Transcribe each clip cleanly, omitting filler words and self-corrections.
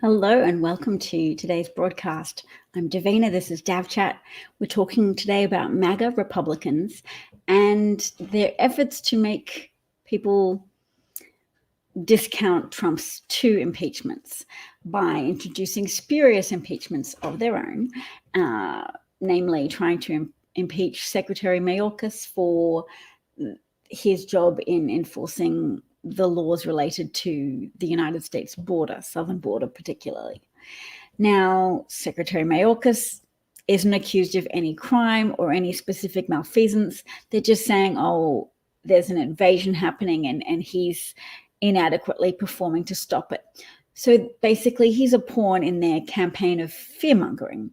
Hello and welcome to today's broadcast. I'm Davina, this is DavChat. We're talking today about MAGA Republicans and their efforts to make people discount Trump's two impeachments by introducing spurious impeachments of their own, namely trying to impeach Secretary Mayorkas for his job in enforcing the laws related to the United States border, southern border particularly. Now, Secretary Mayorkas isn't accused of any crime or any specific malfeasance. They're just saying, oh, there's an invasion happening and he's inadequately performing to stop it. So basically, he's a pawn in their campaign of fear-mongering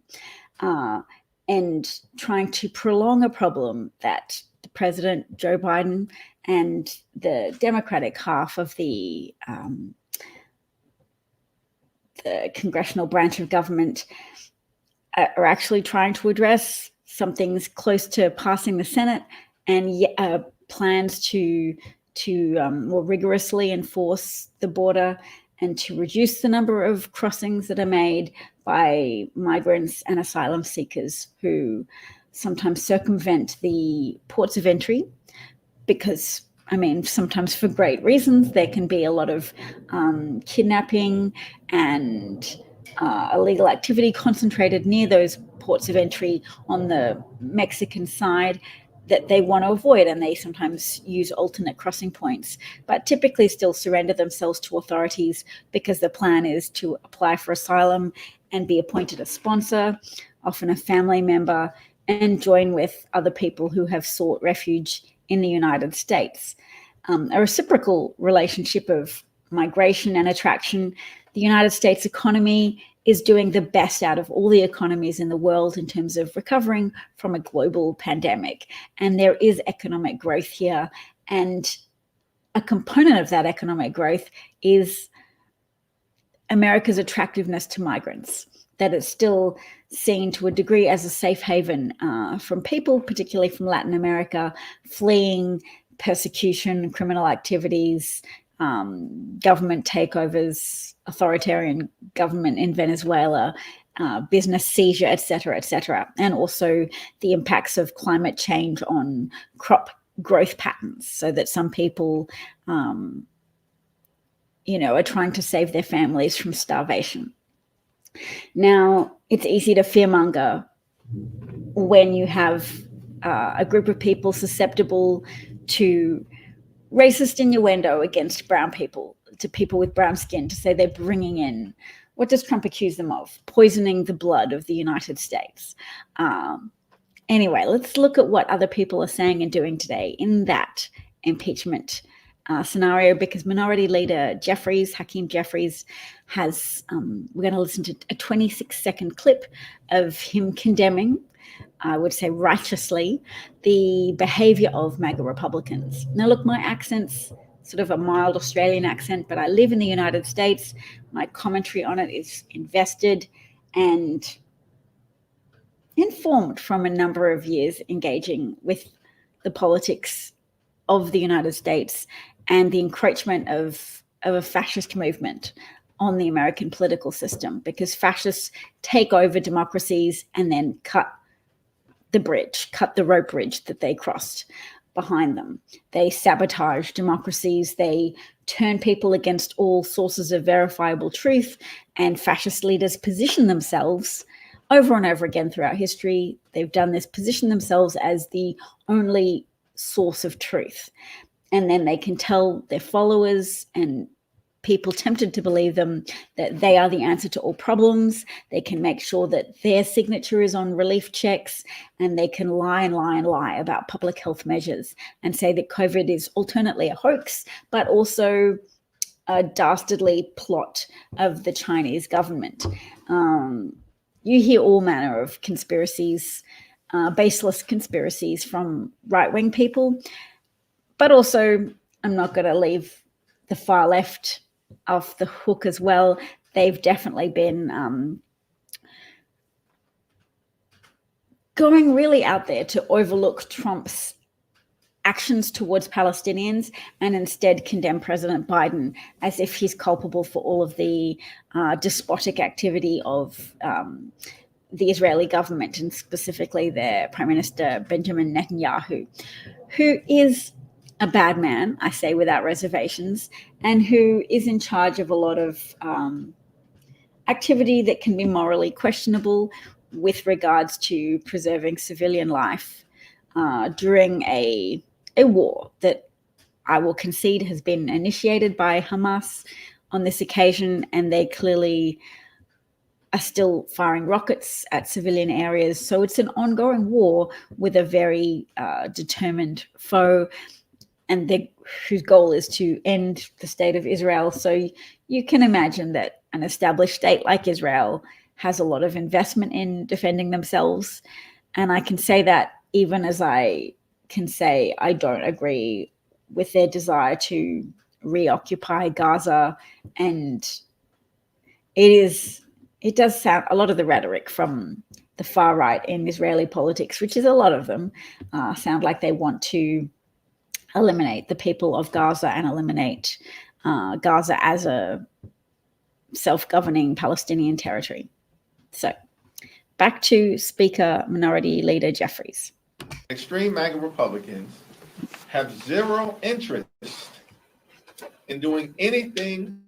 and trying to prolong a problem that the President, Joe Biden, and the Democratic half of the congressional branch of government are actually trying to address. Something's close to passing the Senate, and plans to more rigorously enforce the border and to reduce the number of crossings that are made by migrants and asylum seekers who sometimes circumvent the ports of entry because, sometimes for great reasons. There can be a lot of kidnapping and illegal activity concentrated near those ports of entry on the Mexican side that they want to avoid, and they sometimes use alternate crossing points, but typically still surrender themselves to authorities because the plan is to apply for asylum and be appointed a sponsor, often a family member, and join with other people who have sought refuge in the United States. A reciprocal relationship of migration and attraction. The United States economy is doing the best out of all the economies in the world in terms of recovering from a global pandemic. And there is economic growth here. And a component of that economic growth is America's attractiveness to migrants, that it's still seen to a degree as a safe haven from people, particularly from Latin America, fleeing persecution, criminal activities, government takeovers, authoritarian government in Venezuela, business seizure, et cetera, and also the impacts of climate change on crop growth patterns, so that some people, are trying to save their families from starvation. Now, it's easy to fearmonger when you have a group of people susceptible to racist innuendo against brown people, to people with brown skin, to say they're bringing in, what does Trump accuse them of? Poisoning the blood of the United States. Anyway, let's look at what other people are saying and doing today in that impeachment scenario, because Minority Leader Hakeem Jeffries has, we're going to listen to a 26-second clip of him condemning, I would say righteously, the behavior of MAGA Republicans. Now, look, my accent's sort of a mild Australian accent, but I live in the United States. My commentary on it is invested and informed from a number of years engaging with the politics of the United States and the encroachment of a fascist movement on the American political system, because fascists take over democracies and then cut the rope bridge that they crossed behind them. They sabotage democracies. They turn people against all sources of verifiable truth, and fascist leaders position themselves over and over again throughout history. They've done this, position themselves as the only source of truth. And then they can tell their followers and people tempted to believe them that they are the answer to all problems. They can make sure that their signature is on relief checks, and they can lie about public health measures and say that COVID is alternately a hoax, but also a dastardly plot of the Chinese government. You hear all manner of conspiracies, baseless conspiracies from right-wing people, but also I'm not going to leave the far left off the hook as well. They've definitely been going really out there to overlook Trump's actions towards Palestinians and instead condemn President Biden as if he's culpable for all of the despotic activity of the Israeli government, and specifically their Prime Minister Benjamin Netanyahu, who is a bad man, I say without reservations, and who is in charge of a lot of activity that can be morally questionable with regards to preserving civilian life during a war that I will concede has been initiated by Hamas on this occasion, and they clearly are still firing rockets at civilian areas. So it's an ongoing war with a very determined foe, and whose goal is to end the state of Israel. So you can imagine that an established state like Israel has a lot of investment in defending themselves. And I can say that even as I can say I don't agree with their desire to reoccupy Gaza. And it does sound, a lot of the rhetoric from the far right in Israeli politics, which is a lot of them, sound like they want to eliminate the people of Gaza and eliminate Gaza as a self-governing Palestinian territory. So back to Speaker Minority Leader Jeffries. Extreme MAGA Republicans have zero interest in doing anything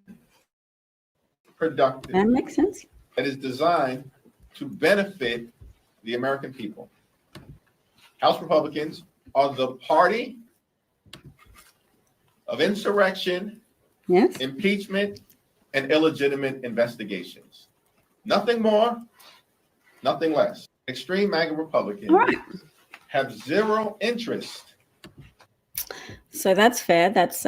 productive. That makes sense. That is designed to benefit the American people. House Republicans are the party of insurrection, yes, impeachment, and illegitimate investigations. Nothing more, nothing less. Extreme MAGA Republicans have zero interest. So that's fair. That's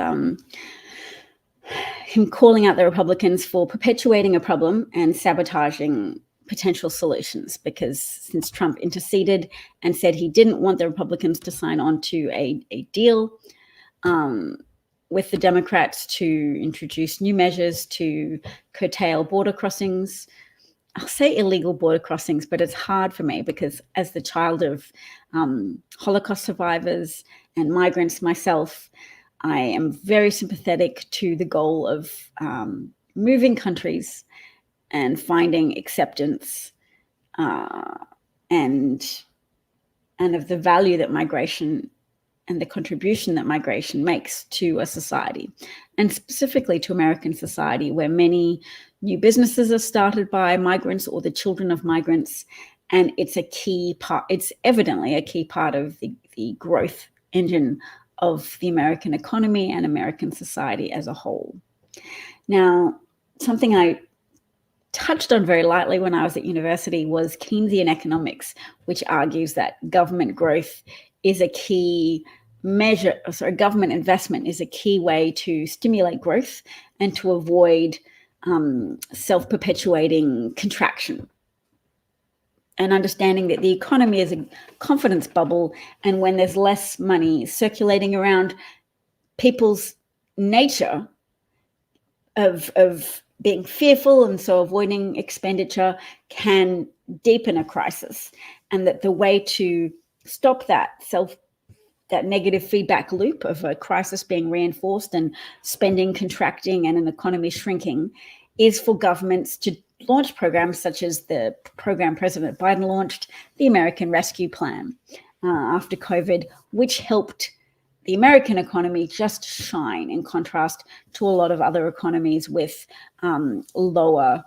him calling out the Republicans for perpetuating a problem and sabotaging potential solutions, because since Trump interceded and said he didn't want the Republicans to sign on to a deal with the Democrats to introduce new measures to curtail border crossings. I'll say illegal border crossings, but it's hard for me because as the child of Holocaust survivors and migrants myself, I am very sympathetic to the goal of moving countries and finding acceptance and of the value that migration and the contribution that migration makes to a society, and specifically to American society, where many new businesses are started by migrants or the children of migrants. And it's a key part, it's evidently a key part of the growth engine of the American economy and American society as a whole. Now, something I touched on very lightly when I was at university was Keynesian economics, which argues that government growth is a key measure, government investment is a key way to stimulate growth and to avoid self-perpetuating contraction. And understanding that the economy is a confidence bubble, and when there's less money circulating around, people's nature of being fearful and so avoiding expenditure can deepen a crisis, and that the way to stop that negative feedback loop of a crisis being reinforced and spending contracting and an economy shrinking is for governments to launch programs such as the program President Biden launched, the American Rescue Plan after COVID, which helped the American economy just shine in contrast to a lot of other economies with lower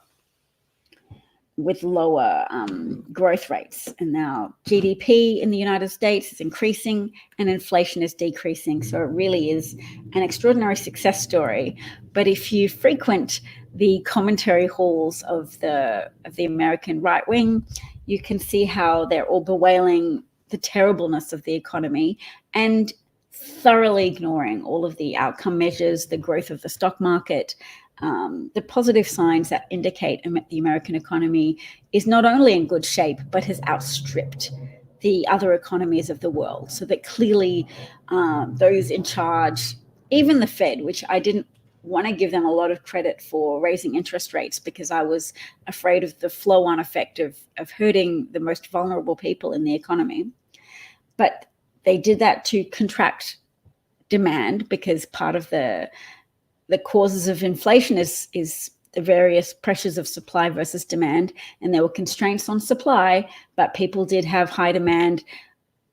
growth rates. And now GDP in the United States is increasing and inflation is decreasing. So it really is an extraordinary success story. But if you frequent the commentary halls of the American right wing, you can see how they're all bewailing the terribleness of the economy and thoroughly ignoring all of the outcome measures, the growth of the stock market, the positive signs that indicate the American economy is not only in good shape, but has outstripped the other economies of the world. So that clearly those in charge, even the Fed, which I didn't want to give them a lot of credit for raising interest rates because I was afraid of the flow-on effect of hurting the most vulnerable people in the economy. But they did that to contract demand, because part of the causes of inflation is the various pressures of supply versus demand, and there were constraints on supply, but people did have high demand.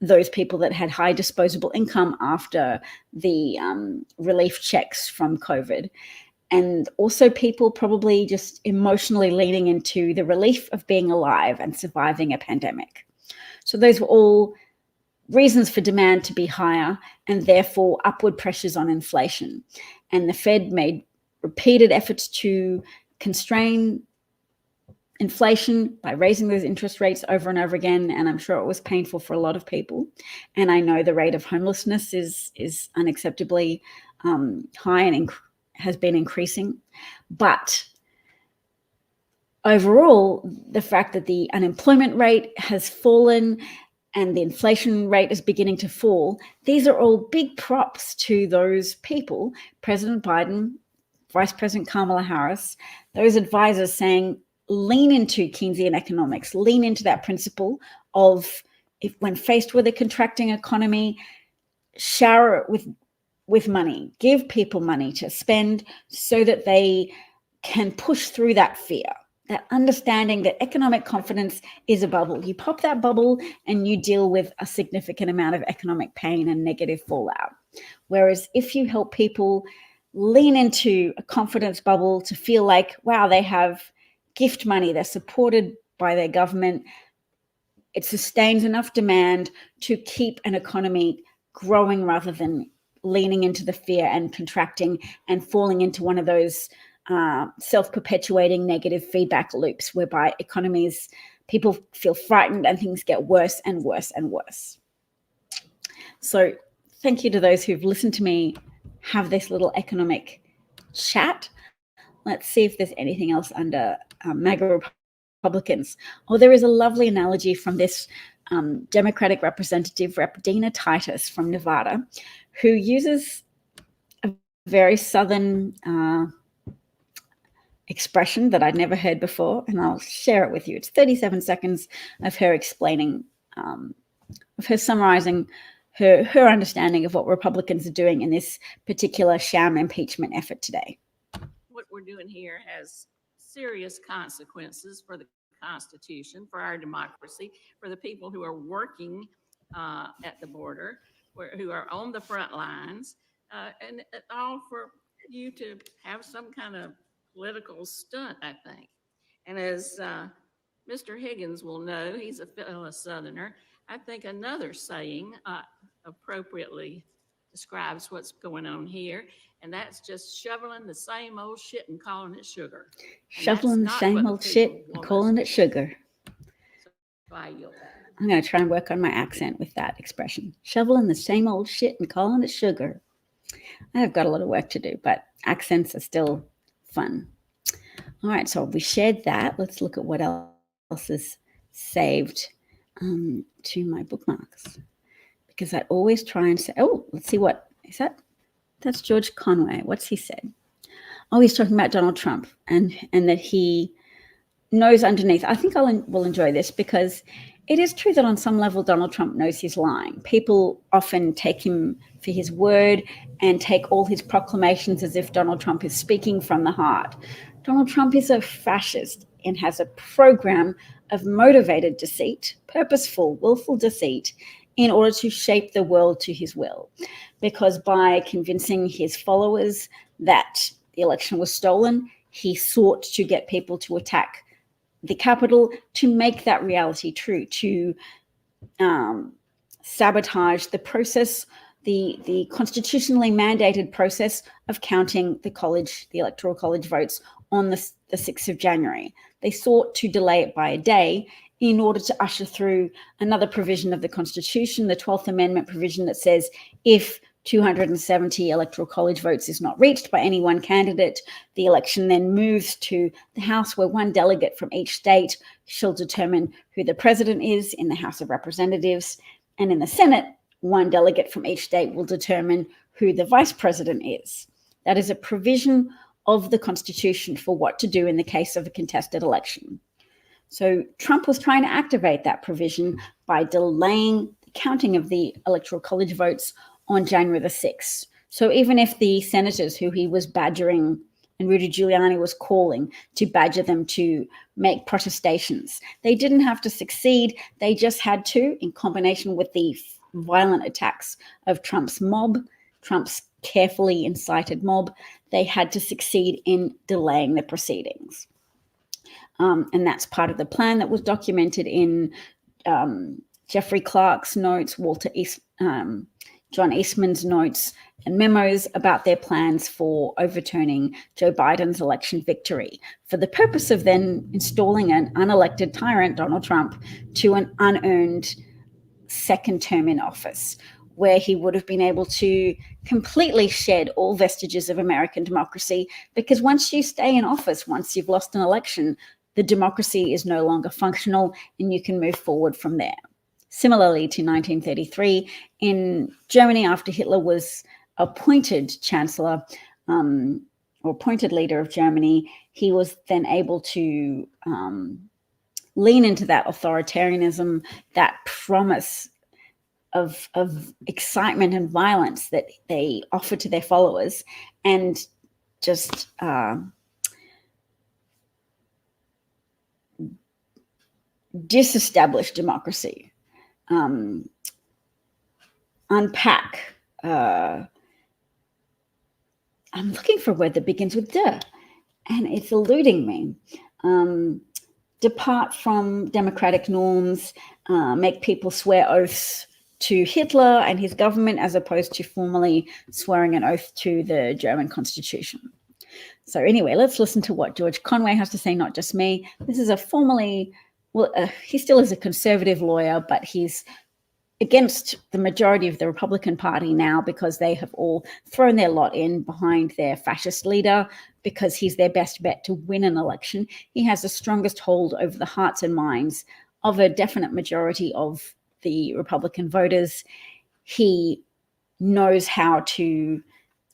Those people that had high disposable income after the relief checks from COVID, and also people probably just emotionally leaning into the relief of being alive and surviving a pandemic. So those were all reasons for demand to be higher, and therefore upward pressures on inflation. And the Fed made repeated efforts to constrain inflation by raising those interest rates over and over again, and I'm sure it was painful for a lot of people. And I know the rate of homelessness is unacceptably high and has been increasing. But overall, the fact that the unemployment rate has fallen and the inflation rate is beginning to fall, these are all big props to those people, President Biden, Vice President Kamala Harris, those advisors saying, lean into Keynesian economics, lean into that principle of, if when faced with a contracting economy, shower it with money, give people money to spend so that they can push through that fear, that understanding that economic confidence is a bubble. You pop that bubble and you deal with a significant amount of economic pain and negative fallout. Whereas if you help people lean into a confidence bubble to feel like, wow, they have gift money, they're supported by their government, it sustains enough demand to keep an economy growing rather than leaning into the fear and contracting and falling into one of those self-perpetuating negative feedback loops whereby economies, people feel frightened and things get worse and worse and worse. So thank you to those who've listened to me have this little economic chat. Let's see if there's anything else under MAGA Republicans. Oh, there is a lovely analogy from this Democratic representative, Rep. Dina Titus from Nevada, who uses a very Southern expression that I'd never heard before, and I'll share it with you. It's 37 seconds of her explaining, of her summarizing her understanding of what Republicans are doing in this particular sham impeachment effort today. What we're doing here has serious consequences for the Constitution, for our democracy, for the people who are working at the border, who are on the front lines, and all for you to have some kind of political stunt, I think. And as Mr. Higgins will know, he's a fellow Southerner, I think another saying appropriately describes what's going on here, and that's just shoveling the same old shit and calling it sugar. Shoveling the same old shit and calling it sugar. So I yield that. I'm going to try and work on my accent with that expression. Shoveling the same old shit and calling it sugar. I've got a lot of work to do, but accents are still fun. All right, so we shared that. Let's look at what else is saved to my bookmarks. Because I always try and say, oh, let's see, what is that? That's George Conway. What's he said? Oh, he's talking about Donald Trump and that he knows underneath. I think we'll enjoy this because it is true that on some level, Donald Trump knows he's lying. People often take him for his word and take all his proclamations as if Donald Trump is speaking from the heart. Donald Trump is a fascist and has a program of motivated deceit, purposeful, willful deceit, in order to shape the world to his will. Because by convincing his followers that the election was stolen, he sought to get people to attack the Capitol to make that reality true, to sabotage the process, the constitutionally mandated process of counting the electoral college votes on the 6th of January. They sought to delay it by a day in order to usher through another provision of the Constitution, the 12th Amendment provision that says if 270 electoral college votes is not reached by any one candidate, the election then moves to the House, where one delegate from each state shall determine who the president is in the House of Representatives. And in the Senate, one delegate from each state will determine who the vice president is. That is a provision of the Constitution for what to do in the case of a contested election. So Trump was trying to activate that provision by delaying counting of the Electoral College votes on January the 6th. So even if the senators who he was badgering and Rudy Giuliani was calling to badger them to make protestations, they didn't have to succeed. They just had to, in combination with the violent attacks of Trump's mob, Trump's carefully incited mob, they had to succeed in delaying the proceedings. And that's part of the plan that was documented in Jeffrey Clark's notes, John Eastman's notes and memos about their plans for overturning Joe Biden's election victory for the purpose of then installing an unelected tyrant, Donald Trump, to an unearned second term in office, where he would have been able to completely shed all vestiges of American democracy, because once you stay in office, once you've lost an election, the democracy is no longer functional and you can move forward from there. Similarly to 1933, in Germany, after Hitler was appointed chancellor or appointed leader of Germany, he was then able to lean into that authoritarianism, that promise of excitement and violence that they offered to their followers, and just disestablish democracy, unpack. I'm looking for a word that begins with "de," and it's eluding me. Depart from democratic norms, make people swear oaths to Hitler and his government, as opposed to formally swearing an oath to the German Constitution. So anyway, let's listen to what George Conway has to say, not just me. This is a formerly, he still is a conservative lawyer, but he's against the majority of the Republican Party now because they have all thrown their lot in behind their fascist leader because he's their best bet to win an election. He has the strongest hold over the hearts and minds of a definite majority of the Republican voters. He knows how to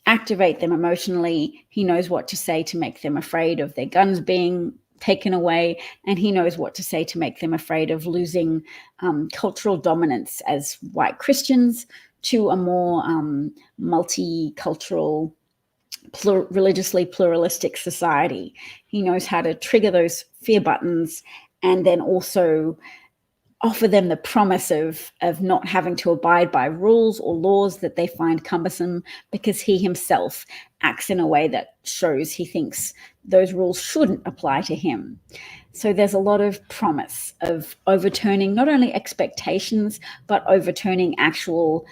activate them emotionally. He knows what to say to make them afraid of their guns being taken away, and he knows what to say to make them afraid of losing cultural dominance as white Christians to a more multicultural, religiously pluralistic society. He knows how to trigger those fear buttons and then also offer them the promise of not having to abide by rules or laws that they find cumbersome, because he himself acts in a way that shows he thinks those rules shouldn't apply to him. So there's a lot of promise of overturning not only expectations, but overturning actual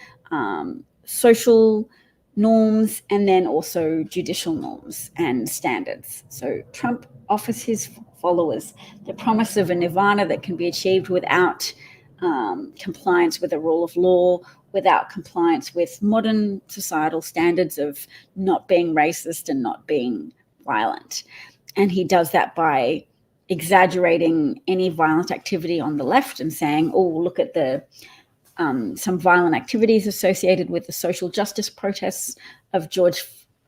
social norms and then also judicial norms and standards. So Trump offers his followers the promise of a nirvana that can be achieved without compliance with the rule of law, without compliance with modern societal standards of not being racist and not being violent. And he does that by exaggerating any violent activity on the left and saying, oh, look at the some violent activities associated with the social justice protests of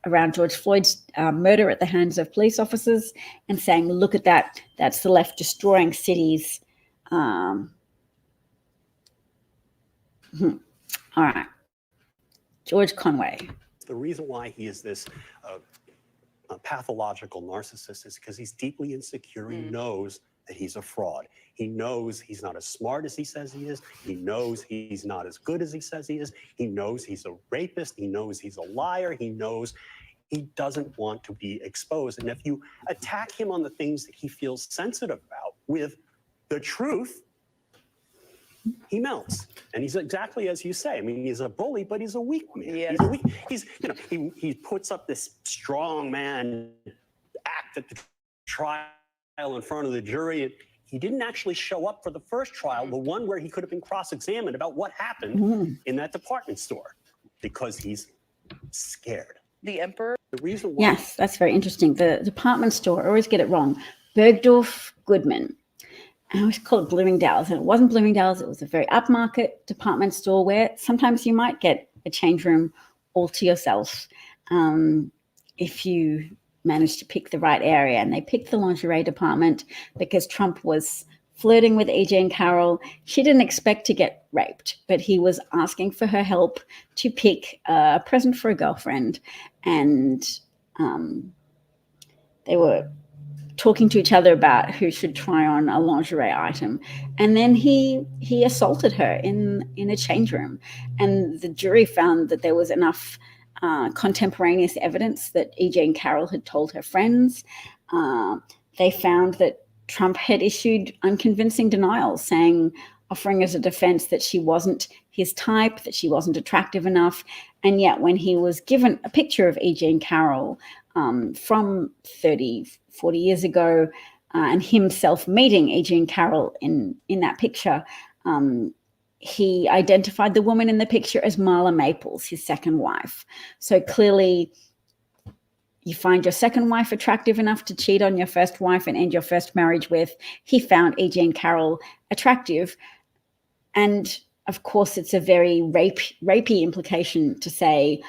around George Floyd's murder at the hands of police officers, and saying, look at that, that's the left destroying cities. All right. George Conway. The reason why he is this pathological narcissist is because he's deeply insecure. He knows that he's a fraud. He knows he's not as smart as he says he is. He knows he's not as good as he says he is. He knows he's a rapist. He knows he's a liar. He knows he doesn't want to be exposed. And if you attack him on the things that he feels sensitive about with the truth, he melts. And he's exactly as you say. I mean, he's a bully, but he's a weak man. Yes. He puts up this strong man act at the trial in front of the jury. He didn't actually show up for the first trial, the one where he could have been cross-examined about what happened in that department store, because he's scared. The emperor? The reason why. Yes, that's very interesting. The department store, I always get it wrong. Bergdorf Goodman. I always call it Bloomingdale's, and it wasn't Bloomingdale's. It was a very upmarket department store where sometimes you might get a change room all to yourself if you managed to pick the right area. And they picked the lingerie department because Trump was flirting with E.J. and Carroll. She didn't expect to get raped, but he was asking for her help to pick a present for a girlfriend. And they were talking to each other about who should try on a lingerie item. And then he assaulted her in a change room. And the jury found that there was enough contemporaneous evidence that E.J. and Carroll had told her friends. They found that Trump had issued unconvincing denials, offering as a defense that she wasn't his type, that she wasn't attractive enough. And yet when he was given a picture of E.J. and Carroll from 30, 40 years ago, and himself meeting E.J. and Carroll in that picture, he identified the woman in the picture as Marla Maples, his second wife. So clearly, you find your second wife attractive enough to cheat on your first wife and end your first marriage with. He found E.J. and Carroll attractive. And of course, it's a very rapey implication to say,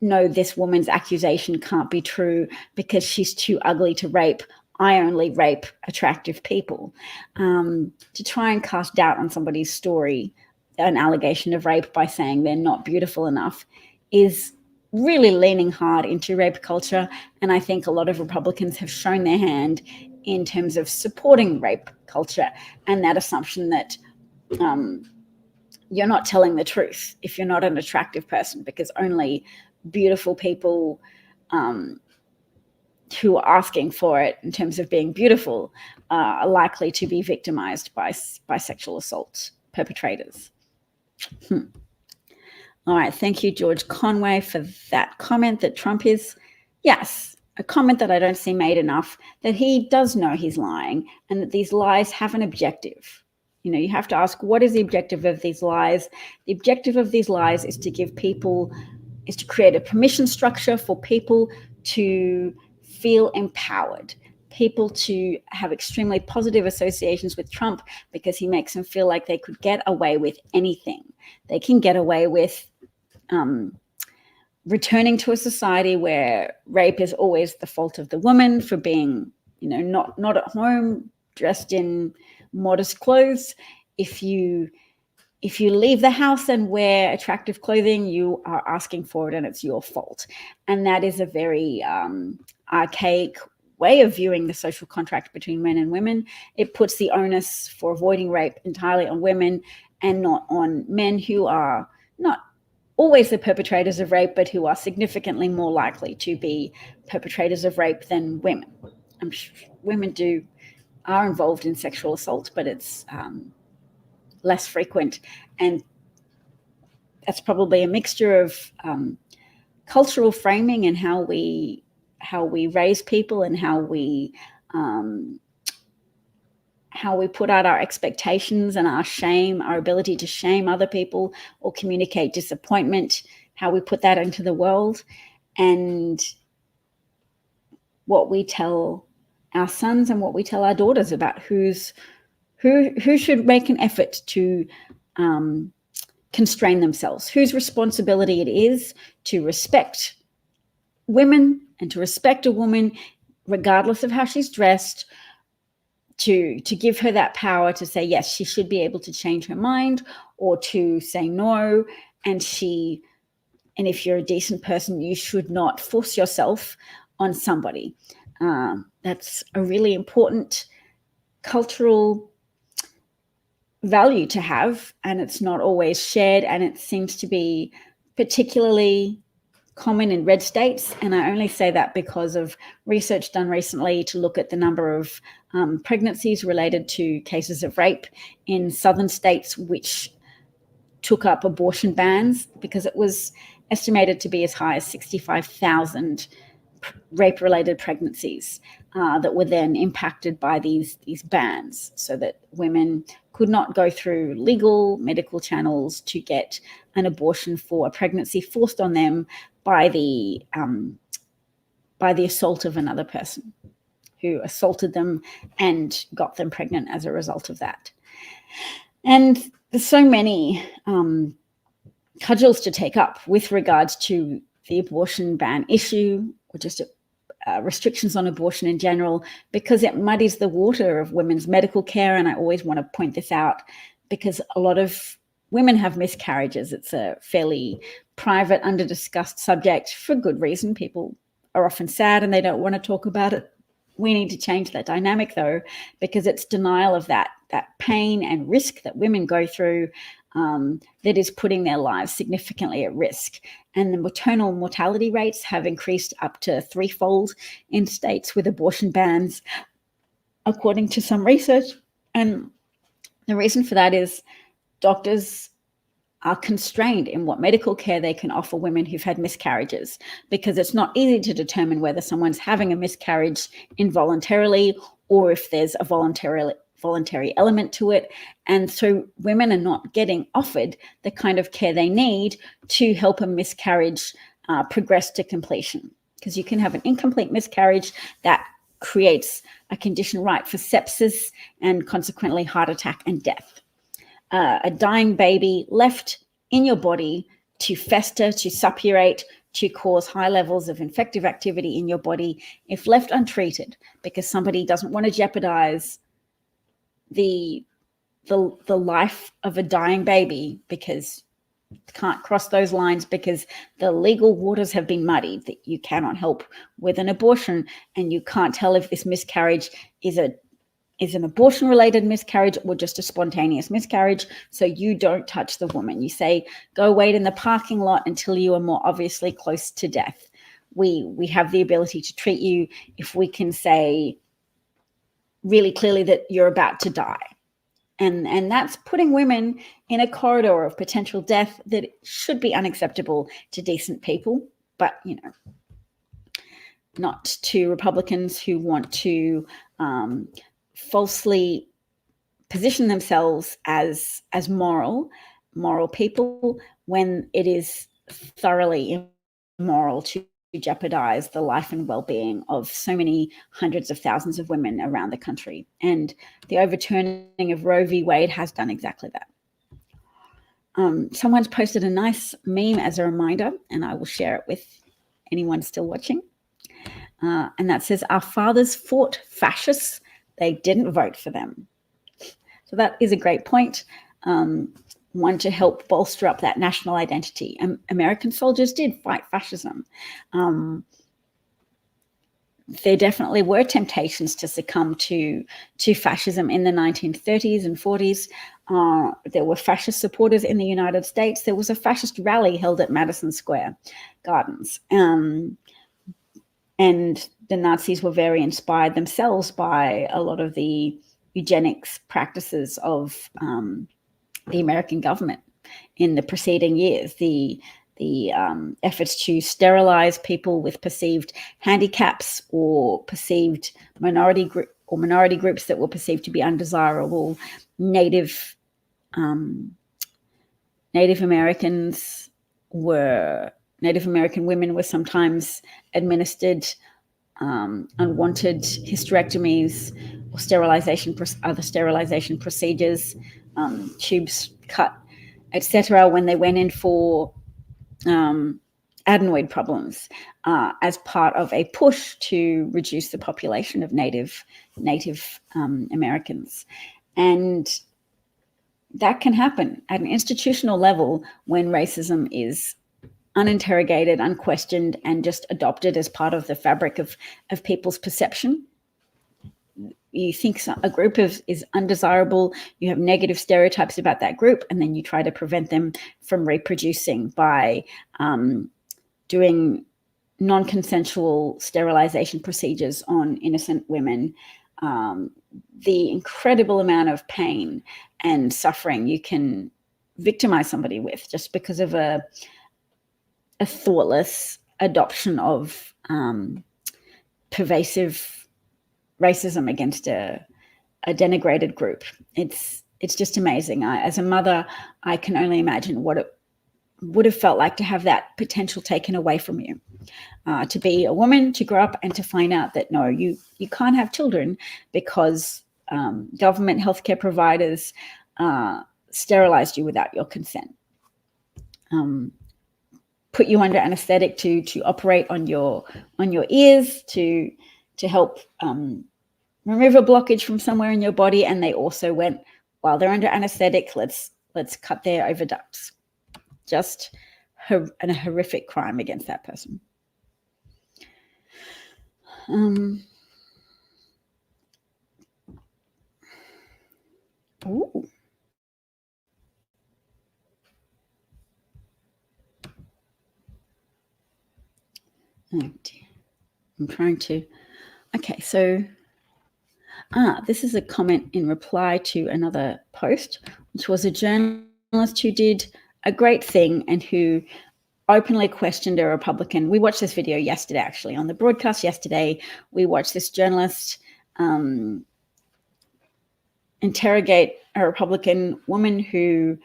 no, this woman's accusation can't be true because she's too ugly to rape. I only rape attractive people. To try and cast doubt on somebody's story, an allegation of rape by saying they're not beautiful enough, is really leaning hard into rape culture. And I think a lot of Republicans have shown their hand in terms of supporting rape culture and that assumption that you're not telling the truth if you're not an attractive person, because only beautiful people who are asking for it in terms of being beautiful are likely to be victimized by sexual assault perpetrators. All right, thank you, George Conway, for that comment that Trump is, yes, a comment that I don't see made enough, that he does know he's lying and that these lies have an objective. You know, you have to ask, what is the objective of these lies? The objective of these lies is to create a permission structure for people to feel empowered, people to have extremely positive associations with Trump because he makes them feel like they could get away with anything. They can get away with returning to a society where rape is always the fault of the woman for being, not at home, dressed in modest clothes. If you leave the house and wear attractive clothing, you are asking for it and it's your fault. And that is a very archaic way of viewing the social contract between men and women. It puts the onus for avoiding rape entirely on women and not on men, who are not always the perpetrators of rape, but who are significantly more likely to be perpetrators of rape than women. I'm sure women are involved in sexual assault, but it's less frequent. And that's probably a mixture of cultural framing and how we raise people and how we put out our expectations and our shame, our ability to shame other people or communicate disappointment, how we put that into the world, and what we tell our sons and what we tell our daughters about who should make an effort to constrain themselves, whose responsibility it is to respect women and to respect a woman regardless of how she's dressed, to give her that power to say yes, she should be able to change her mind, or to say no, and if you're a decent person, you should not force yourself on somebody. That's a really important cultural value to have, and it's not always shared, and it seems to be particularly common in red states. And I only say that because of research done recently to look at the number of pregnancies related to cases of rape in southern states which took up abortion bans, because it was estimated to be as high as 65,000 rape-related pregnancies that were then impacted by these bans, so that women could not go through legal medical channels to get an abortion for a pregnancy forced on them by the assault of another person who assaulted them and got them pregnant as a result of that. And there's so many cudgels to take up with regards to the abortion ban issue, or just restrictions on abortion in general, because it muddies the water of women's medical care. And I always want to point this out because a lot of women have miscarriages. It's a fairly private, under-discussed subject for good reason. People are often sad and they don't want to talk about it. We need to change that dynamic, though, because it's denial of that pain and risk that women go through that is putting their lives significantly at risk. And the maternal mortality rates have increased up to threefold in states with abortion bans, according to some research. And the reason for that is doctors are constrained in what medical care they can offer women who've had miscarriages, because it's not easy to determine whether someone's having a miscarriage involuntarily or if there's a voluntary element to it. And so women are not getting offered the kind of care they need to help a miscarriage progress to completion, because you can have an incomplete miscarriage that creates a condition ripe for sepsis and consequently heart attack and death. A dying baby left in your body to fester, to suppurate, to cause high levels of infective activity in your body, if left untreated, because somebody doesn't want to jeopardize the life of a dying baby, because can't cross those lines because the legal waters have been muddied, that you cannot help with an abortion, and you can't tell if this miscarriage is an abortion-related miscarriage or just a spontaneous miscarriage. So you don't touch the woman. You say, go wait in the parking lot until you are more obviously close to death. We have the ability to treat you if we can say really clearly that you're about to die. And that's putting women in a corridor of potential death that should be unacceptable to decent people, but, you know, not to Republicans who want to falsely position themselves as moral people, when it is thoroughly immoral to jeopardize the life and well-being of so many hundreds of thousands of women around the country. And the overturning of Roe v. Wade has done exactly that. Someone's posted a nice meme as a reminder, and I will share it with anyone still watching. And that says, our fathers fought fascists, they didn't vote for them. So that is a great point. One to help bolster up that national identity. American soldiers did fight fascism. There definitely were temptations to succumb to fascism in the 1930s and 40s. There were fascist supporters in the United States. There was a fascist rally held at Madison Square Gardens. And the Nazis were very inspired themselves by a lot of the eugenics practices of the American government in the preceding years. The efforts to sterilize people with perceived handicaps or perceived minority groups that were perceived to be undesirable. Native American women were sometimes administered unwanted hysterectomies or other sterilization procedures, tubes cut, etc., when they went in for adenoid problems as part of a push to reduce the population of Native Americans. And that can happen at an institutional level when racism is uninterrogated, unquestioned, and just adopted as part of the fabric of people's perception. You think a group is undesirable, you have negative stereotypes about that group, and then you try to prevent them from reproducing by doing non-consensual sterilization procedures on innocent women. The incredible amount of pain and suffering you can victimize somebody with just because of a thoughtless adoption of pervasive racism against a denigrated group. It's just amazing. As a mother, I can only imagine what it would have felt like to have that potential taken away from you, to be a woman, to grow up and to find out that no, you can't have children because government healthcare providers sterilized you without your consent. put you under anesthetic to operate on your ears to help remove a blockage from somewhere in your body. And they also went, while they're under anesthetic, let's cut their oviducts. Just a horrific crime against that person. Ooh. Oh dear. I'm trying to. Okay, so this is a comment in reply to another post, which was a journalist who did a great thing and who openly questioned a Republican. We watched this video yesterday, actually, on the broadcast yesterday. We watched this journalist interrogate a Republican woman who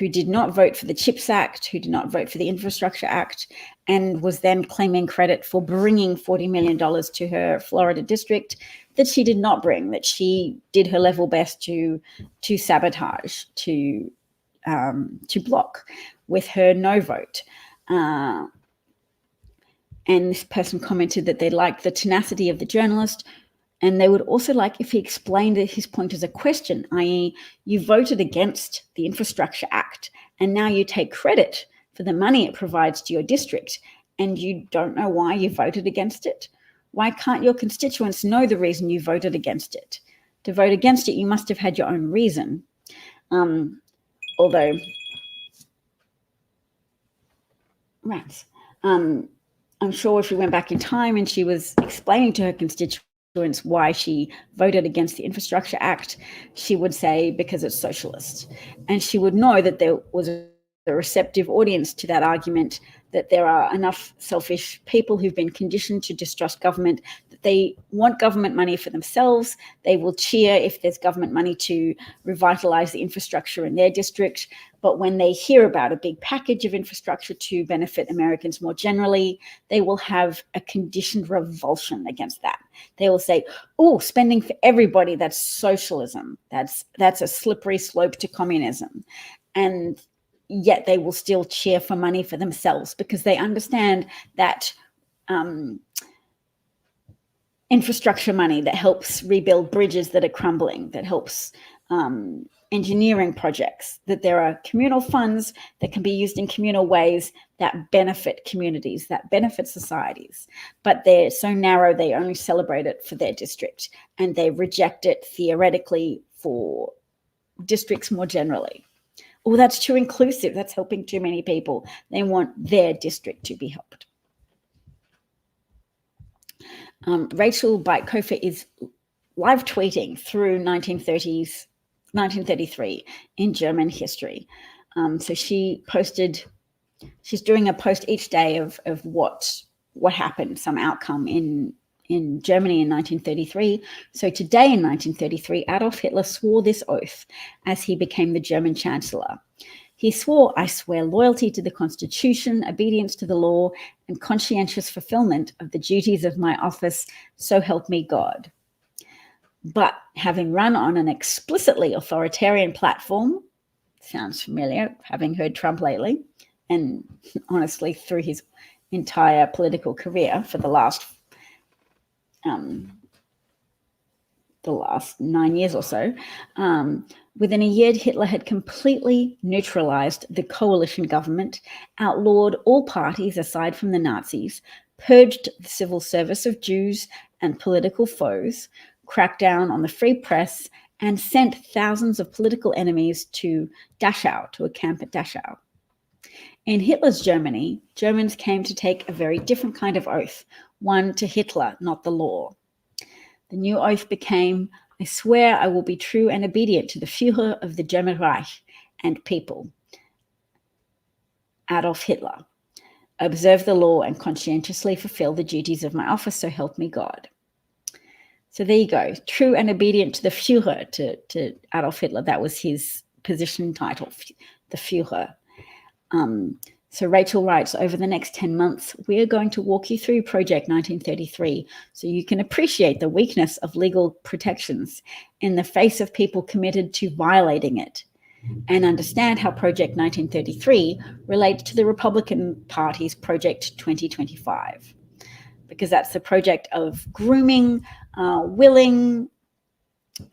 did not vote for the CHIPS Act, who did not vote for the Infrastructure Act, and was then claiming credit for bringing $40 million to her Florida district that she did not bring, that she did her level best to sabotage, to block with her no vote. And this person commented that they liked the tenacity of the journalist, and they would also like if he explained his point as a question, i.e., you voted against the Infrastructure Act, and now you take credit for the money it provides to your district, and you don't know why you voted against it. Why can't your constituents know the reason you voted against it? To vote against it, you must have had your own reason. Although, rats. I'm sure if we went back in time and she was explaining to her constituents why she voted against the Infrastructure Act, she would say because it's socialist. And she would know that there was a receptive audience to that argument, that there are enough selfish people who've been conditioned to distrust government, that they want government money for themselves. They will cheer if there's government money to revitalize the infrastructure in their district. But when they hear about a big package of infrastructure to benefit Americans more generally, they will have a conditioned revulsion against that. They will say, oh, spending for everybody, that's socialism. That's a slippery slope to communism. And yet they will still cheer for money for themselves because they understand that infrastructure money that helps rebuild bridges that are crumbling, that helps engineering projects, that there are communal funds that can be used in communal ways that benefit communities, that benefit societies. But they're so narrow, they only celebrate it for their district, and they reject it theoretically for districts more generally. Oh, that's too inclusive. That's helping too many people. They want their district to be helped. Rachel Byte-Kofer is live tweeting through 1933 in German history. So she's doing a post each day of what happened, some outcome in Germany in 1933. So today in 1933, Adolf Hitler swore this oath as he became the German Chancellor. He swore, I swear loyalty to the Constitution, obedience to the law, and conscientious fulfillment of the duties of my office, so help me God. But having run on an explicitly authoritarian platform, sounds familiar, having heard Trump lately, and honestly through his entire political career for the last 9 years or so, within a year, Hitler had completely neutralized the coalition government, outlawed all parties aside from the Nazis, purged the civil service of Jews and political foes, cracked down on the free press, and sent thousands of political enemies to Dachau, to a camp at Dachau. In Hitler's Germany, Germans came to take a very different kind of oath, one to Hitler, not the law. The new oath became, I swear I will be true and obedient to the Führer of the German Reich and people, Adolf Hitler, observe the law and conscientiously fulfill the duties of my office, so help me God. So there you go, true and obedient to the Führer, to Adolf Hitler. That was his position title, the Führer. So Rachel writes, over the next 10 months, we are going to walk you through Project 1933 so you can appreciate the weakness of legal protections in the face of people committed to violating it. and understand how Project 1933 relates to the Republican Party's Project 2025, because that's the project of grooming willing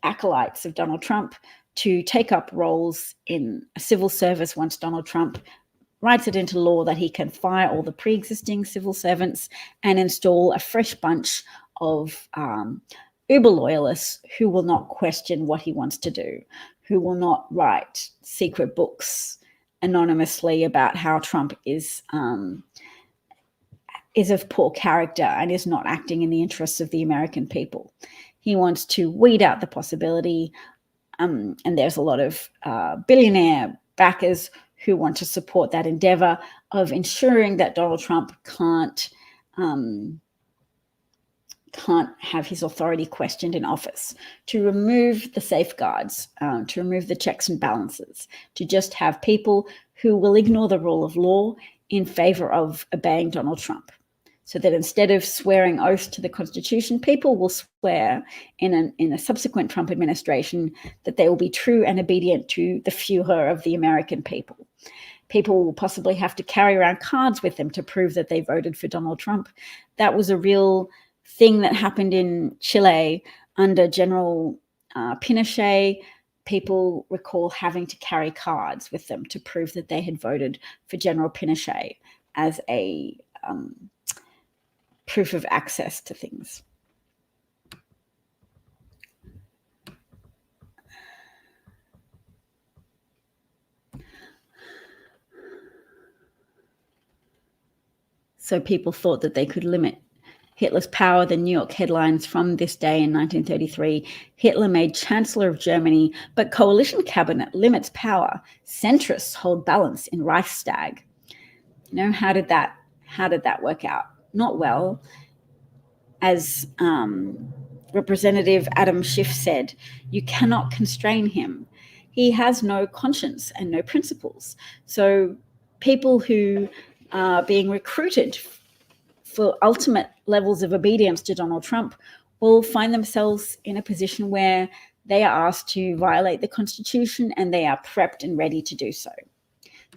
acolytes of Donald Trump to take up roles in a civil service once Donald Trump writes it into law that he can fire all the pre-existing civil servants and install a fresh bunch of uber loyalists who will not question what he wants to do, who will not write secret books anonymously about how Trump is of poor character and is not acting in the interests of the American people. He wants to weed out the possibility, and there's a lot of billionaire backers who want to support that endeavor of ensuring that Donald Trump can't have his authority questioned in office, to remove the safeguards, to remove the checks and balances, to just have people who will ignore the rule of law in favor of obeying Donald Trump. So that instead of swearing oaths to the Constitution, people will swear in a subsequent Trump administration that they will be true and obedient to the Führer of the American people. People will possibly have to carry around cards with them to prove that they voted for Donald Trump. That was a real thing that happened in Chile under General Pinochet. People recall having to carry cards with them to prove that they had voted for General Pinochet as a proof of access to things. So people thought that they could limit Hitler's power. The New York headlines from this day in 1933, Hitler made Chancellor of Germany, but coalition cabinet limits power. Centrists hold balance in Reichstag. You know, how did that work out? Not well. As Representative Adam Schiff said, you cannot constrain him. He has no conscience and no principles. So people who are being recruited for ultimate levels of obedience to Donald Trump will find themselves in a position where they are asked to violate the Constitution, and they are prepped and ready to do so.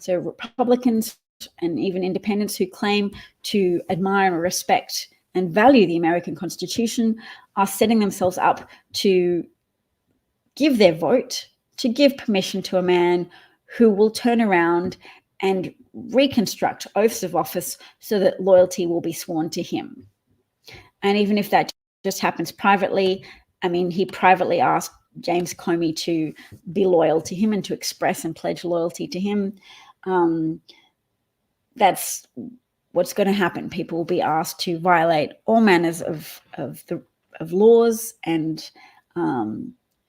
So Republicans and even independents who claim to admire and respect and value the American Constitution are setting themselves up to give their vote, to give permission to a man who will turn around and reconstruct oaths of office so that loyalty will be sworn to him. And even if that just happens privately, I mean, he privately asked James Comey to be loyal to him and to express and pledge loyalty to him. That's what's going to happen. People will be asked to violate all manners of laws and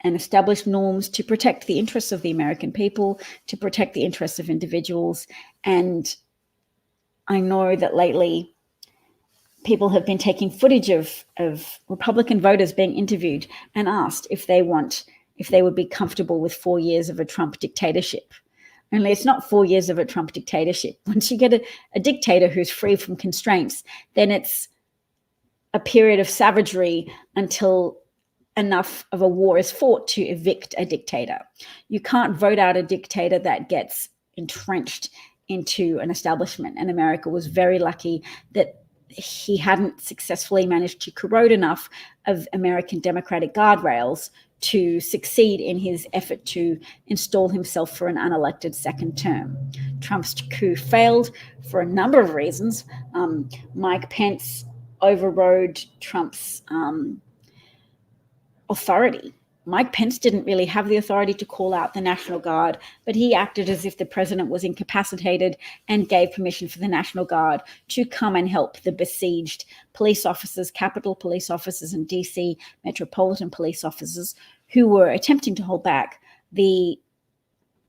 establish norms to protect the interests of the American people, to protect the interests of individuals. And I know that lately people have been taking footage of Republican voters being interviewed and asked if they would be comfortable with 4 years of a Trump dictatorship. Only it's not 4 years of a Trump dictatorship. Once you get a dictator who's free from constraints, then it's a period of savagery until enough of a war is fought to evict a dictator. You can't vote out a dictator that gets entrenched into an establishment. And America was very lucky that he hadn't successfully managed to corrode enough of American democratic guardrails to succeed in his effort to install himself for an unelected second term. Trump's coup failed for a number of reasons. Mike Pence overrode Trump's authority. Mike Pence didn't really have the authority to call out the National Guard, but he acted as if the president was incapacitated and gave permission for the National Guard to come and help the besieged police officers, Capitol police officers, and DC Metropolitan police officers who were attempting to hold back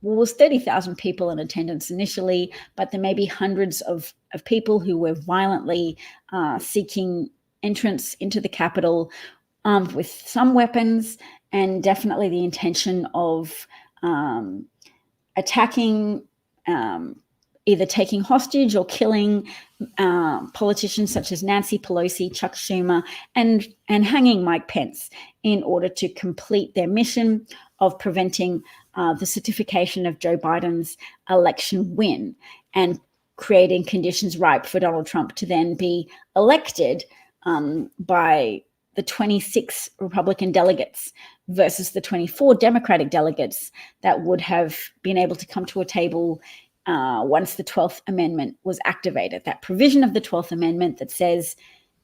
was 30,000 people in attendance initially, but there may be hundreds of people who were violently seeking entrance into the Capitol, armed with some weapons, and definitely the intention of attacking either taking hostage or killing politicians such as Nancy Pelosi, Chuck Schumer, and hanging Mike Pence in order to complete their mission of preventing the certification of Joe Biden's election win and creating conditions ripe for Donald Trump to then be elected by the 26 Republican delegates versus the 24 Democratic delegates that would have been able to come to a table once the 12th Amendment was activated. That provision of the 12th Amendment that says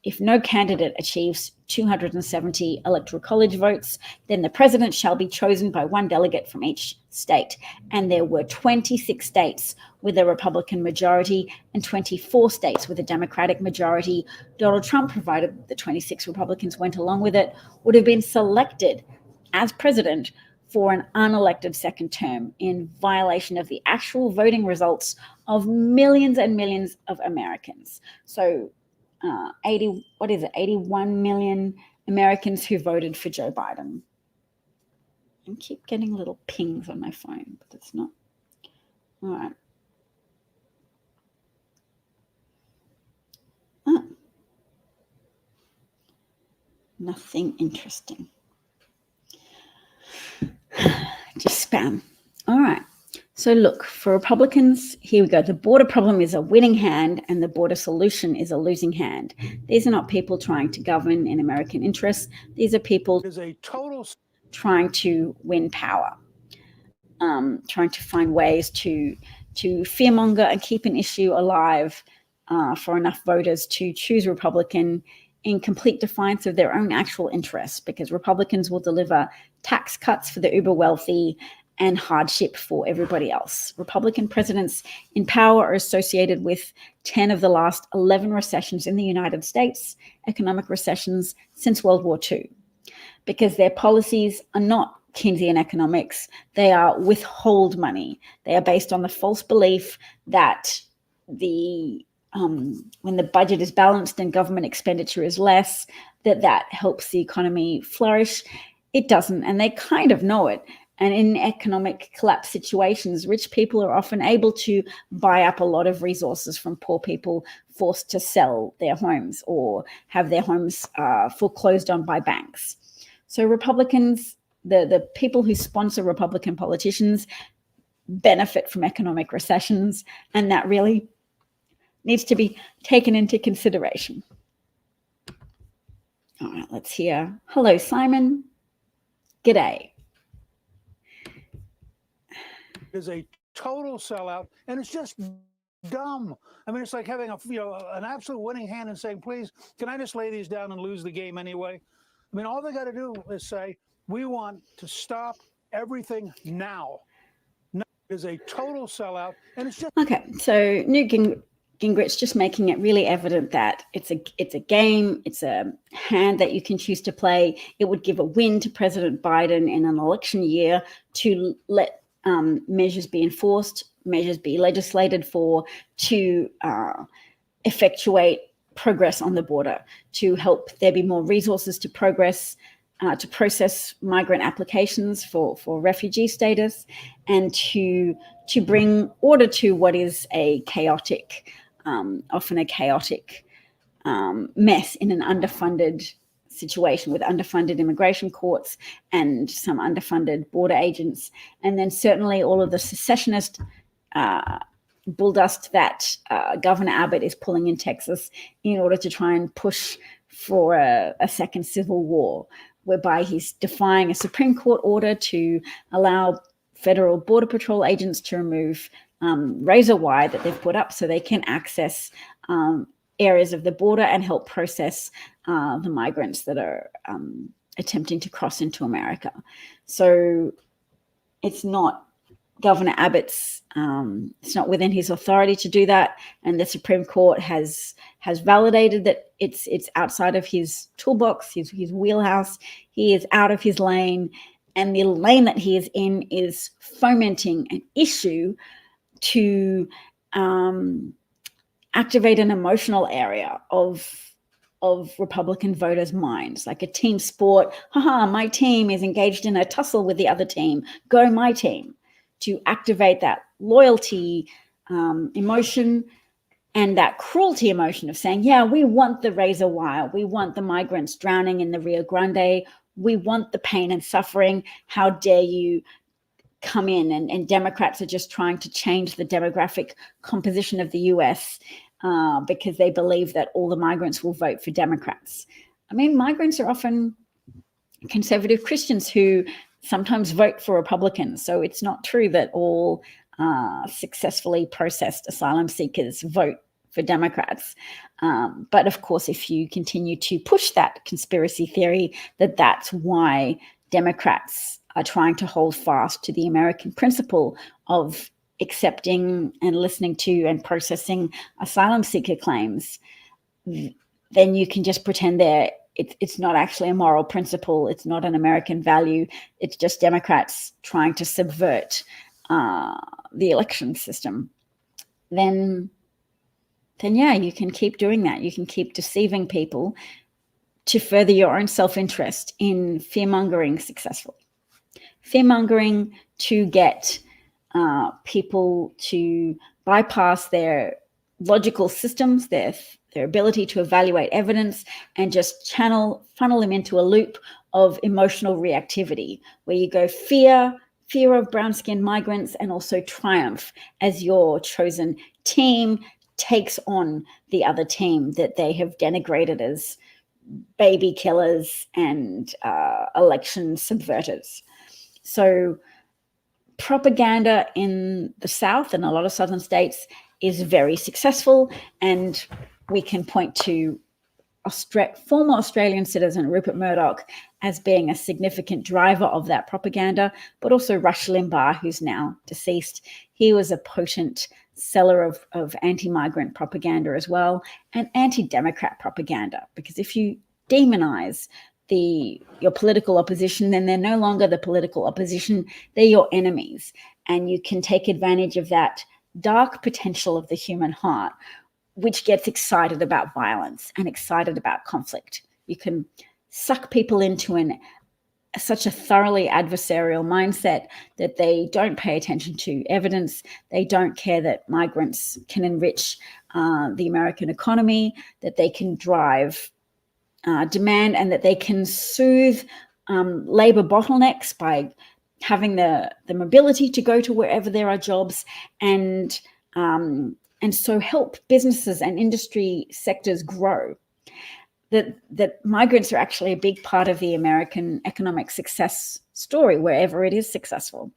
if no candidate achieves 270 electoral college votes, then the president shall be chosen by one delegate from each state. And there were 26 states with a Republican majority and 24 states with a Democratic majority. Donald Trump, provided the 26 Republicans went along with it, would have been selected as president for an unelected second term in violation of the actual voting results of millions and millions of Americans. So 81 million Americans who voted for Joe Biden. I keep getting little pings on my phone, but it's not. All right. Oh. Nothing interesting. Just spam. All right. So look, for Republicans, here we go. The border problem is a winning hand and the border solution is a losing hand. These are not people trying to govern in American interests. These are people trying to win power, trying to find ways to fearmonger and keep an issue alive for enough voters to choose Republican in complete defiance of their own actual interests, because Republicans will deliver tax cuts for the uber wealthy and hardship for everybody else. Republican presidents in power are associated with 10 of the last 11 recessions in the United States, economic recessions since World War II, because their policies are not Keynesian economics. They are withhold money. They are based on the false belief that when the budget is balanced and government expenditure is less, that helps the economy flourish. It doesn't, and they kind of know it. And in economic collapse situations, rich people are often able to buy up a lot of resources from poor people forced to sell their homes or have their homes foreclosed on by banks. So Republicans, the people who sponsor Republican politicians, benefit from economic recessions, and that really needs to be taken into consideration. All right, let's hear. Hello, Simon. G'day. Is a total sellout, and it's just dumb. I mean, it's like having an absolute winning hand and saying, please, can I just lay these down and lose the game anyway? I mean, all they got to do is say, we want to stop everything now. No, it is a total sellout, and it's just... Okay, so Newt Gingrich just making it really evident that it's a game, it's a hand that you can choose to play. It would give a win to President Biden in an election year to let measures be enforced, measures be legislated for, to effectuate progress on the border, to help there be more resources to process migrant applications for refugee status, and to bring order to what is a chaotic, often a chaotic mess in an underfunded situation with underfunded immigration courts and some underfunded border agents, and then certainly all of the secessionist bulldust that Governor Abbott is pulling in Texas in order to try and push for a second civil war, whereby he's defying a Supreme Court order to allow federal border patrol agents to remove razor wire that they've put up so they can access areas of the border and help process the migrants that are attempting to cross into America. So it's not Governor Abbott's, it's not within his authority to do that. And the Supreme Court has validated that it's outside of his toolbox, his wheelhouse. He is out of his lane. And the lane that he is in is fomenting an issue to activate an emotional area of Republican voters' minds, like a team sport. Haha, my team is engaged in a tussle with the other team. Go my team. To activate that loyalty emotion and that cruelty emotion of saying, yeah, we want the razor wire, we want the migrants drowning in the Rio Grande, we want the pain and suffering, how dare you come in, and Democrats are just trying to change the demographic composition of the US because they believe that all the migrants will vote for Democrats. I mean, migrants are often conservative Christians who sometimes vote for Republicans. So it's not true that all successfully processed asylum seekers vote for Democrats. But of course, if you continue to push that conspiracy theory that that's why Democrats are trying to hold fast to the American principle of accepting and listening to and processing asylum seeker claims, then you can just pretend it's not actually a moral principle. It's not an American value. It's just Democrats trying to subvert the election system. Then yeah, you can keep doing that. You can keep deceiving people to further your own self-interest in fear-mongering successfully. Fear-mongering to get people to bypass their logical systems, their ability to evaluate evidence, and just funnel them into a loop of emotional reactivity, where you go fear of brown-skinned migrants, and also triumph as your chosen team takes on the other team that they have denigrated as baby killers and election subverters. So propaganda in the South and a lot of southern states is very successful, and we can point to former Australian citizen Rupert Murdoch as being a significant driver of that propaganda, but also Rush Limbaugh, who's now deceased. He was a potent seller of anti-migrant propaganda as well, and anti-democrat propaganda, because if you demonize your political opposition, then they're no longer the political opposition, they're your enemies. And you can take advantage of that dark potential of the human heart, which gets excited about violence and excited about conflict. You can suck people into such a thoroughly adversarial mindset that they don't pay attention to evidence. They don't care that migrants can enrich the American economy, that they can drive demand, and that they can soothe labor bottlenecks by having the mobility to go to wherever there are jobs, and so help businesses and industry sectors grow. That migrants are actually a big part of the American economic success story, wherever it is successful.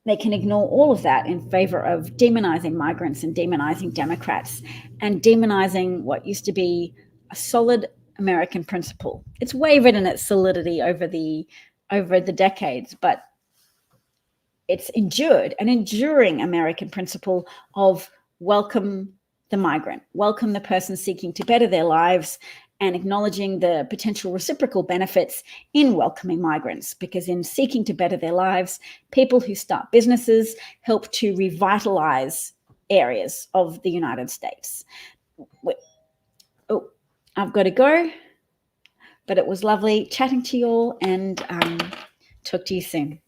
They can ignore all of that in favor of demonizing migrants and demonizing Democrats and demonizing what used to be a solid American principle. It's wavered in its solidity over the decades, but it's endured, an enduring American principle of welcome the migrant, welcome the person seeking to better their lives, and acknowledging the potential reciprocal benefits in welcoming migrants, because in seeking to better their lives, people who start businesses help to revitalize areas of the United States. Oh, I've got to go, but it was lovely chatting to you all, and talk to you soon.